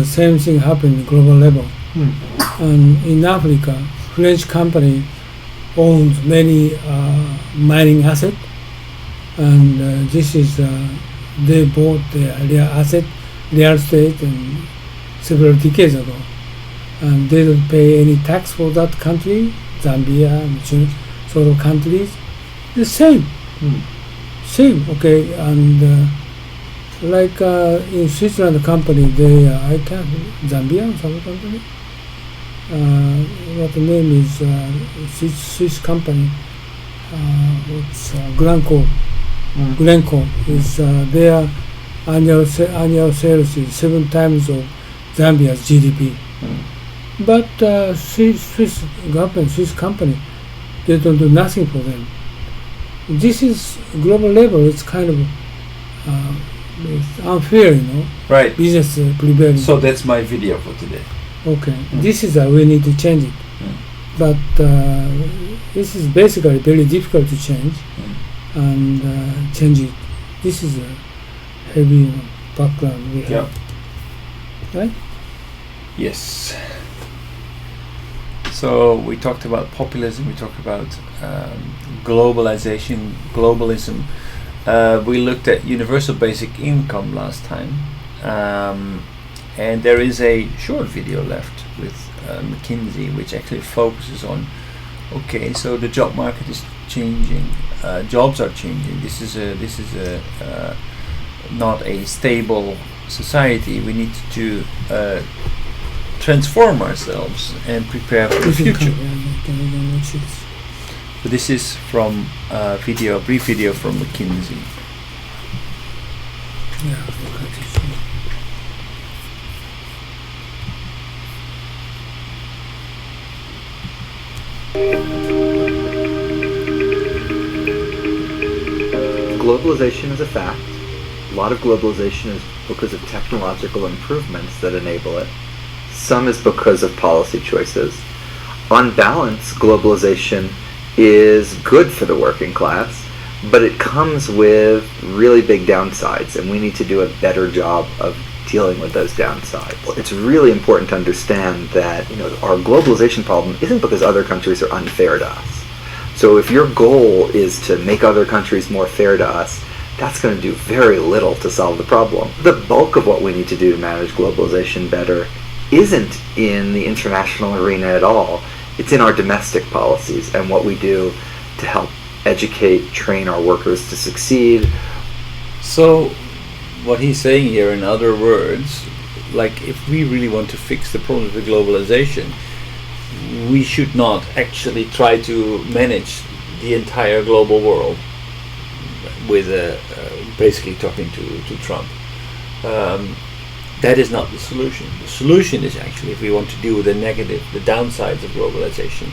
The same thing happened in global level. And in Africa, French company owns many mining assets, and this is they bought their asset, real estate, and several decades ago, and they don't pay any tax for that country. Zambia and sort of countries, the same, okay, and like in Switzerland company, they I can't Zambia some company. What the name is Swiss company. What's Glencore? Glencore is their annual sales is 7 times of Zambia's GDP. But Swiss government, Swiss company, they don't do nothing for them. This is global level. It's kind of it's unfair, Right. Business prevailing. So that's my video for today. Okay, this is we need to change it, but this is basically very difficult to change, and change it. This is a heavy background we have, right? Yes. So we talked about populism. We talked about globalization, globalism. We looked at universal basic income last time. And there is a short video left with McKinsey, which actually focuses on, okay, so the job market is changing, jobs are changing. This is a not a stable society. We need to transform ourselves and prepare for the future. So this is from a brief video from McKinsey. Globalization is a fact. A lot of globalization is because of technological improvements that enable it. Some is because of policy choices. On balance, globalization is good for the working class, but it comes with really big downsides, and we need to do a better job of dealing with those downsides. It's really important to understand that our globalization problem isn't because other countries are unfair to us. So if your goal is to make other countries more fair to us, that's going to do very little to solve the problem. The bulk of what we need to do to manage globalization better isn't in the international arena at all. It's in our domestic policies and what we do to help educate, train our workers to succeed. So what he's saying here, in other words, like if we really want to fix the problems with globalization, we should not actually try to manage the entire global world with basically talking to Trump. That is not the solution. The solution is actually, if we want to deal with the downsides of globalization,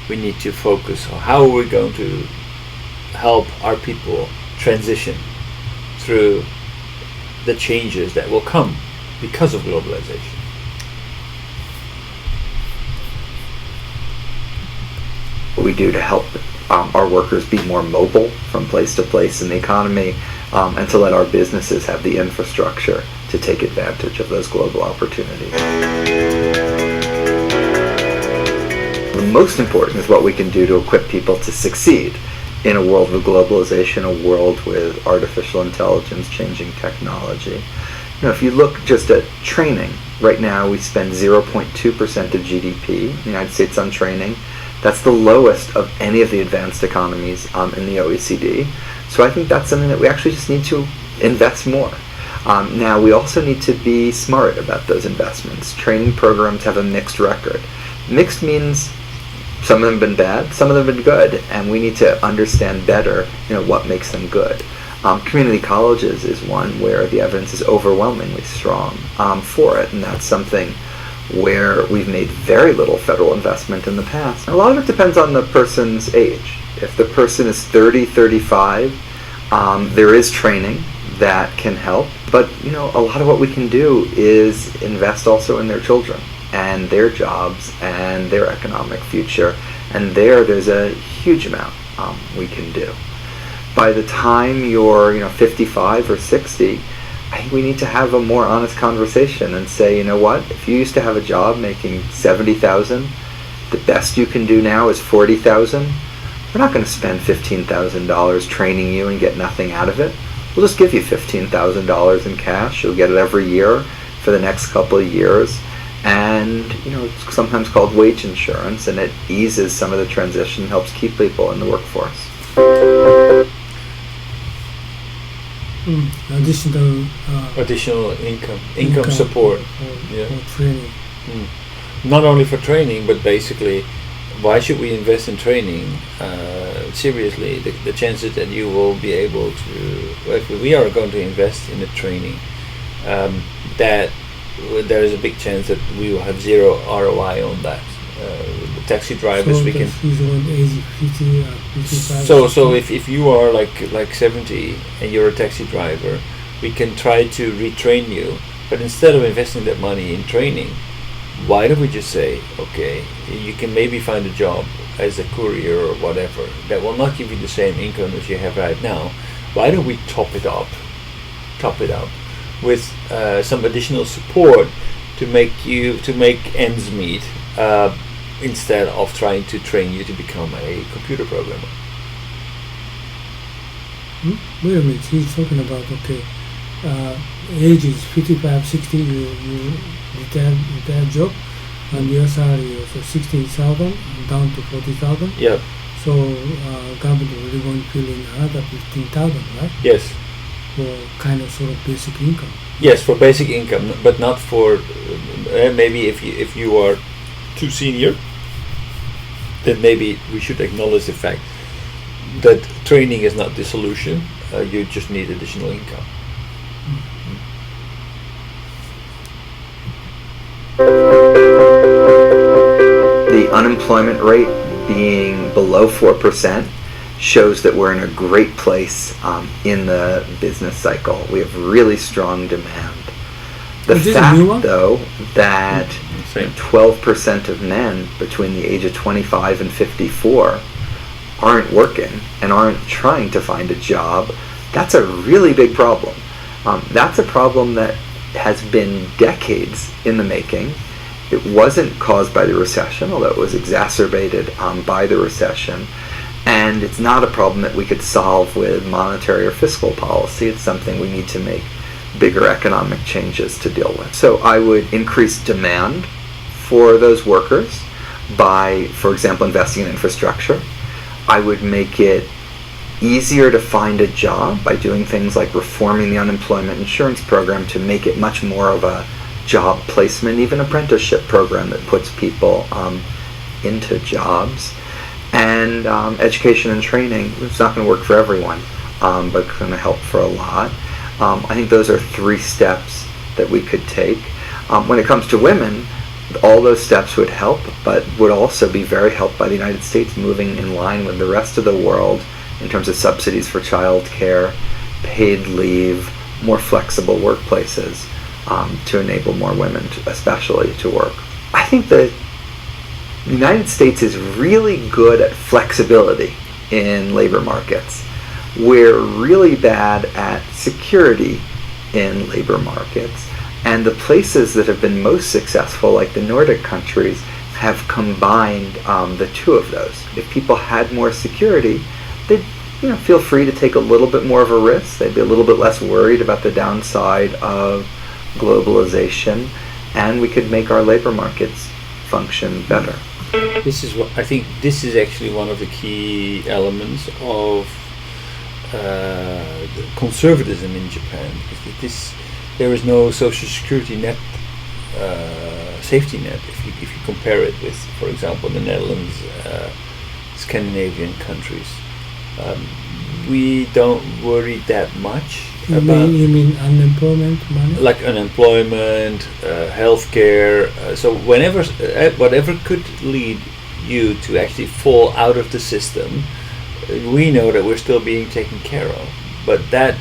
we need to focus on how are we going to help our people transition through the changes that will come because of globalization. What we do to help our workers be more mobile from place to place in the economy, and to let our businesses have the infrastructure to take advantage of those global opportunities. The most important is what we can do to equip people to succeed in a world with globalization, a world with artificial intelligence, changing technology. If you look just at training, right now we spend 0.2% of GDP in the United States on training. That's the lowest of any of the advanced economies in the OECD. So I think that's something that we actually just need to invest more. Now we also need to be smart about those investments. Training programs have a mixed record. Mixed means some of them have been bad, some of them have been good, and we need to understand better what makes them good. Community colleges is one where the evidence is overwhelmingly strong for it, and that's something where we've made very little federal investment in the past. And a lot of it depends on the person's age. If the person is 30, 35, there is training that can help, but a lot of what we can do is invest also in their children and their jobs and their economic future, and there's a huge amount we can do. By the time you're 55 or 60, I think we need to have a more honest conversation and say, you know what, if you used to have a job making 70,000, the best you can do now is 40,000. We're not going to spend $15,000 training you and get nothing out of it. We'll just give you $15,000 in cash. You'll get it every year for the next couple of years. And, you know, it's sometimes called wage insurance, and it eases some of the transition, helps keep people in the workforce. Additional income support. For training. Not only for training, but basically, why should we invest in training? Seriously, the chances that you will be able to, if we are going to invest in the training, that there is a big chance that we will have zero ROI on that. The taxi drivers, So we can. he's on age 50, 55. So if you are like 70 and you're a taxi driver, we can try to retrain you. But instead of investing that money in training, why don't we just say, okay, you can maybe find a job as a courier or whatever that will not give you the same income as you have right now. Why don't we top it up with some additional support to make ends meet, instead of trying to train you to become a computer programmer. Wait a minute, he's talking about, okay, age is 55, 60, you retire job, and your salary is 60,000 down to 40,000. Yeah. So government will going to fill in another 15,000, right? Yes. For kind of sort of basic income. Yes, for basic income, but not for maybe if you are too senior, then maybe we should acknowledge the fact that training is not the solution. You just need additional income. The unemployment rate being below 4% shows that we're in a great place in the business cycle. We have really strong demand. The fact, though, that 12% of men between the age of 25 and 54 aren't working and aren't trying to find a job, that's a really big problem. That's a problem that has been decades in the making. It wasn't caused by the recession, although it was exacerbated by the recession. And it's not a problem that we could solve with monetary or fiscal policy. It's something we need to make bigger economic changes to deal with. So I would increase demand for those workers by, for example, investing in infrastructure. I would make it easier to find a job by doing things like reforming the unemployment insurance program to make it much more of a job placement, even apprenticeship program that puts people into jobs. And education and training, it's not going to work for everyone, but it's going to help for a lot. I think those are 3 steps that we could take. When it comes to women, all those steps would help, but would also be very helped by the United States moving in line with the rest of the world in terms of subsidies for child care, paid leave, more flexible workplaces to enable more women, especially, to work. I think that the United States is really good at flexibility in labor markets. We're really bad at security in labor markets. And the places that have been most successful, like the Nordic countries, have combined the 2 of those. If people had more security, they'd feel free to take a little bit more of a risk. They'd be a little bit less worried about the downside of globalization, and we could make our labor markets function better. This is what I think. This is actually one of the key elements of conservatism in Japan. Because there is no social security net, safety net. If you compare it with, for example, the Netherlands, Scandinavian countries, we don't worry that much. You mean unemployment money? Like unemployment, healthcare. So whatever could lead you to actually fall out of the system, we know that we're still being taken care of. But that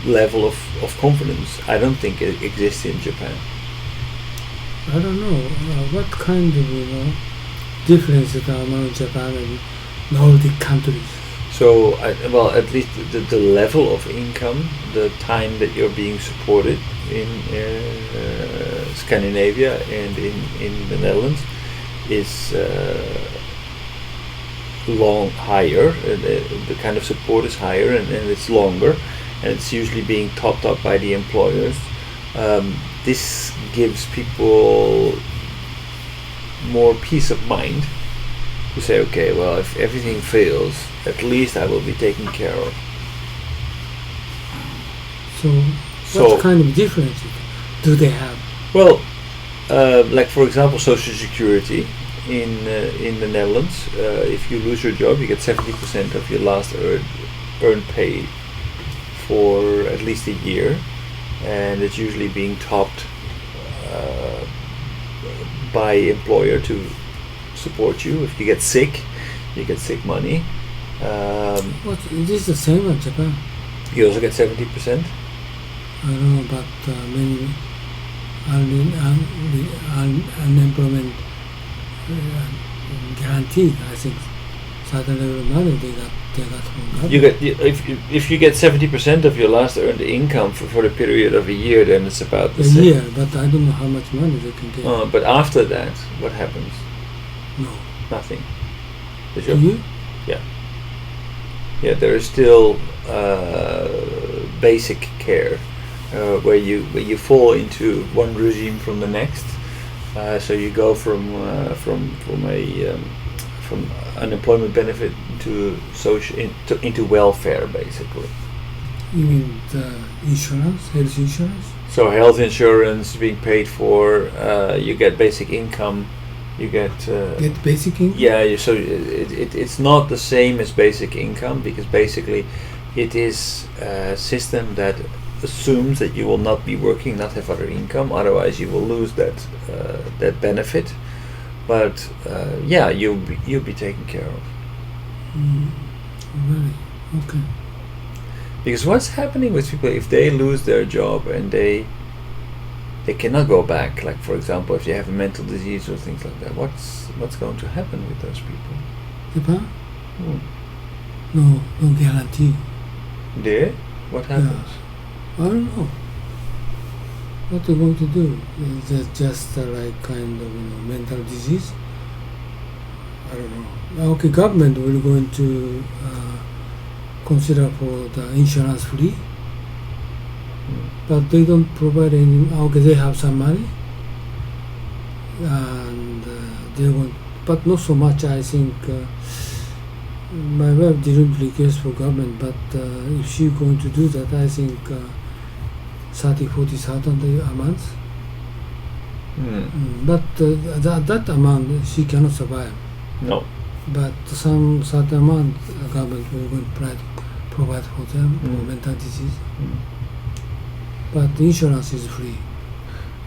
level of confidence, I don't think it exists in Japan. I don't know. What kind of difference is among Japan and Nordic countries? So, well, at least the level of income, the time that you're being supported in Scandinavia and in the Netherlands is higher. The kind of support is higher, and it's longer, and it's usually being topped up by the employers. This gives people more peace of mind to say, okay, well, if everything fails, at least I will be taken care of. So what kind of difference do they have? Well, like for example, Social Security in the Netherlands, if you lose your job, you get 70% of your last earned pay for at least a year, and it's usually being topped by employer to support you. If you get sick, you get sick money. What, is this the same as Japan? You also get 70%. I don't know, but many unemployment guaranteed, I think, certain level of money they got from government. You get if you get 70% of your last earned income for the period of a year, then it's about the a same. year, but I don't know how much money they can get. But after that, what happens? No. Nothing. Do you? Yeah, there is still basic care where you fall into one regime from the next. So you go from unemployment benefit to into welfare, basically. You mean the insurance, health insurance? So health insurance being paid for, you get basic income, you get basic income? Yeah, so it's not the same as basic income, because basically it is a system that assumes that you will not be working, not have other income, otherwise you will lose that benefit. But yeah, you'll be taken care of. Really? Okay. Because what's happening with people if they lose their job and they cannot go back? Like for example, if they have a mental disease or things like that, what's going to happen with those people? Japan? No guarantee. There? What happens? I don't know. What they're going to do? Is it just like kind of mental disease? I don't know. Okay, government will going to consider for the insurance free, but they don't provide any. Okay, they have some money, and they want, but not so much. I think my wife didn't request for government, but if she's going to do that, I think 30,000-40,000 a month. But that amount she cannot survive. No. But some certain amount government will going to provide for them for mental disease. But the insurance is free.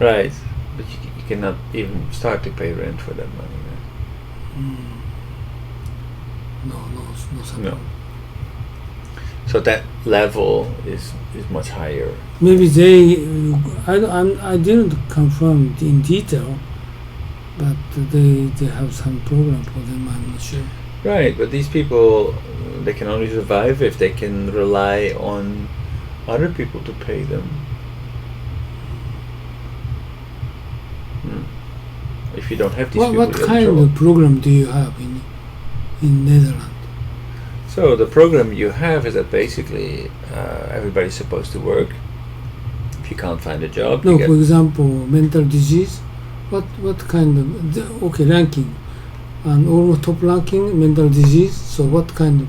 Right, but you cannot even start to pay rent for that money, right? No support. No. So that level is much higher. Maybe they, I didn't confirm in detail, but they have some program for them, I'm not sure. Right, but these people, they can only survive if they can rely on other people to pay them. If you don't have these people, What kind of program do you have in Netherlands? So the program you have is that basically everybody's supposed to work. If you can't find a job, No, for example, mental disease. What kind of ranking, and almost top ranking mental disease. So what kind of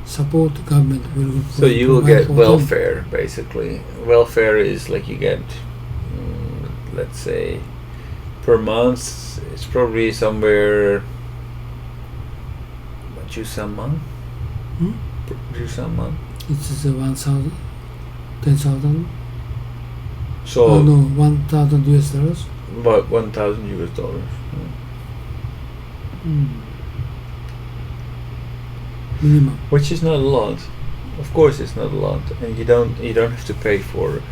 support government will? So you will get welfare, basically. Welfare is like you get, let's say, per month. It's probably somewhere. Jusaman. Jusaman. It's 1,000, 10,000. So no, 1,000 US dollars. About $1,000. Minimum. Which is not a lot. Of course, it's not a lot, and you don't have to pay for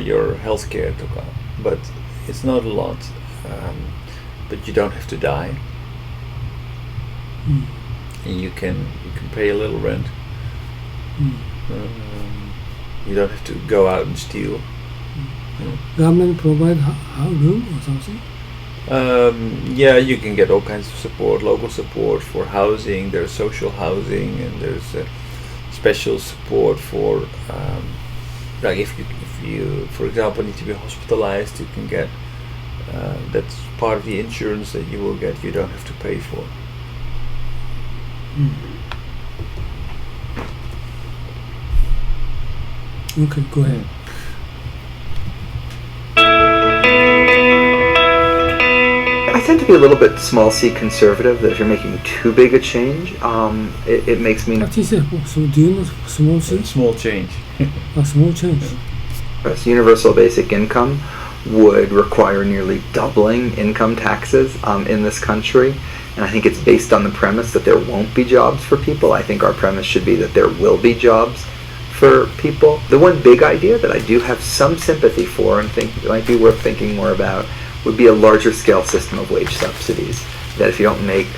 your healthcare to come. But it's not a lot. But you don't have to die, and you can pay a little rent. You don't have to go out and steal. Government provide room or something? Yeah, you can get all kinds of support, local support for housing. There's social housing, and there's special support for, like if you, for example, need to be hospitalized, you can get. That's part of the insurance that you will get. You don't have to pay for. Okay, go ahead. I tend to be a little bit small c conservative, that if you're making too big a change, it makes me... What is it? So do you know small c? Small change. A small change. Universal basic income would require nearly doubling income taxes in this country. And I think it's based on the premise that there won't be jobs for people. I think our premise should be that there will be jobs for people. The one big idea that I do have some sympathy for and think might be worth thinking more about would be a larger scale system of wage subsidies. That if you don't make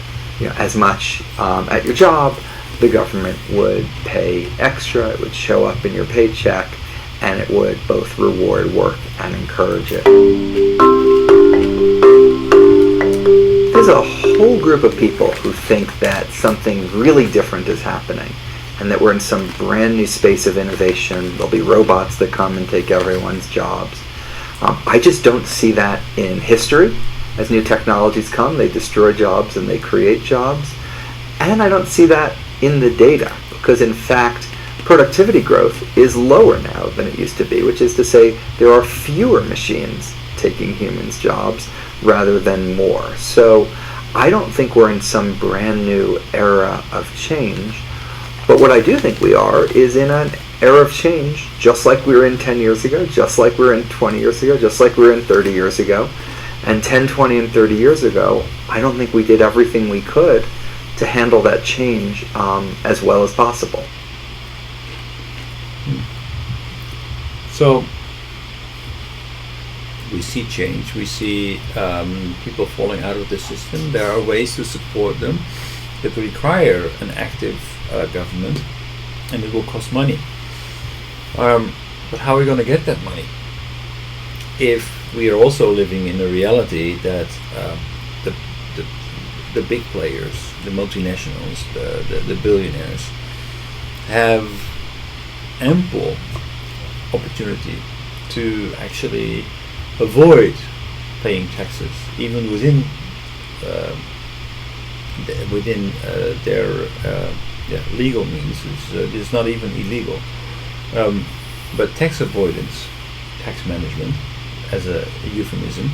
as much at your job, the government would pay extra, it would show up in your paycheck, and it would both reward work and encourage it. There's a whole group of people who think that something really different is happening and that we're in some brand new space of innovation. There'll be robots that come and take everyone's jobs. I just don't see that in history. As new technologies come, they destroy jobs and they create jobs. And I don't see that in the data, because in fact, productivity growth is lower now than it used to be, which is to say there are fewer machines taking humans' jobs rather than more. So I don't think we're in some brand new era of change. But what I do think we are is in an era of change, just like we were in 10 years ago, just like we were in 20 years ago, just like we were in 30 years ago. And 10, 20, and 30 years ago, I don't think we did everything we could to handle that change as well as possible. So we see change, we see people falling out of the system. There are ways to support them that require an active government, and it will cost money. But how are we going to get that money if we are also living in a reality that the big players, the multinationals, the billionaires have ample opportunity to actually avoid paying taxes, even within their legal means. It's not even illegal, but tax avoidance, tax management, as a euphemism,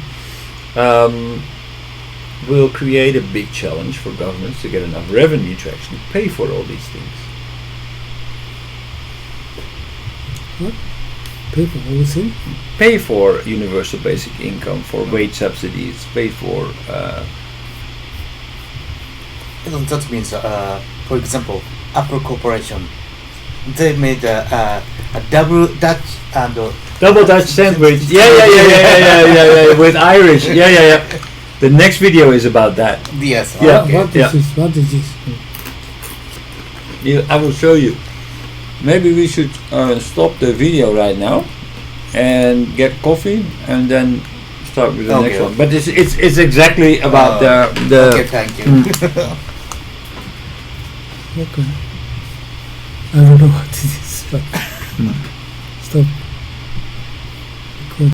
will create a big challenge for governments to get enough revenue to actually pay for all these things. What? Pay for all these things? Pay for universal basic income, for wage subsidies, pay for... that means, for example, Apple Corporation, they made a double Dutch and... double Dutch sandwich. Yeah, with Irish. Yeah. The next video is about that. Yes. Yeah. Okay. What is this? I will show you. Maybe we should stop the video right now and get coffee and then start with the next one. But it's exactly about the. Okay, thank you. Okay. I don't know what it is, but stop.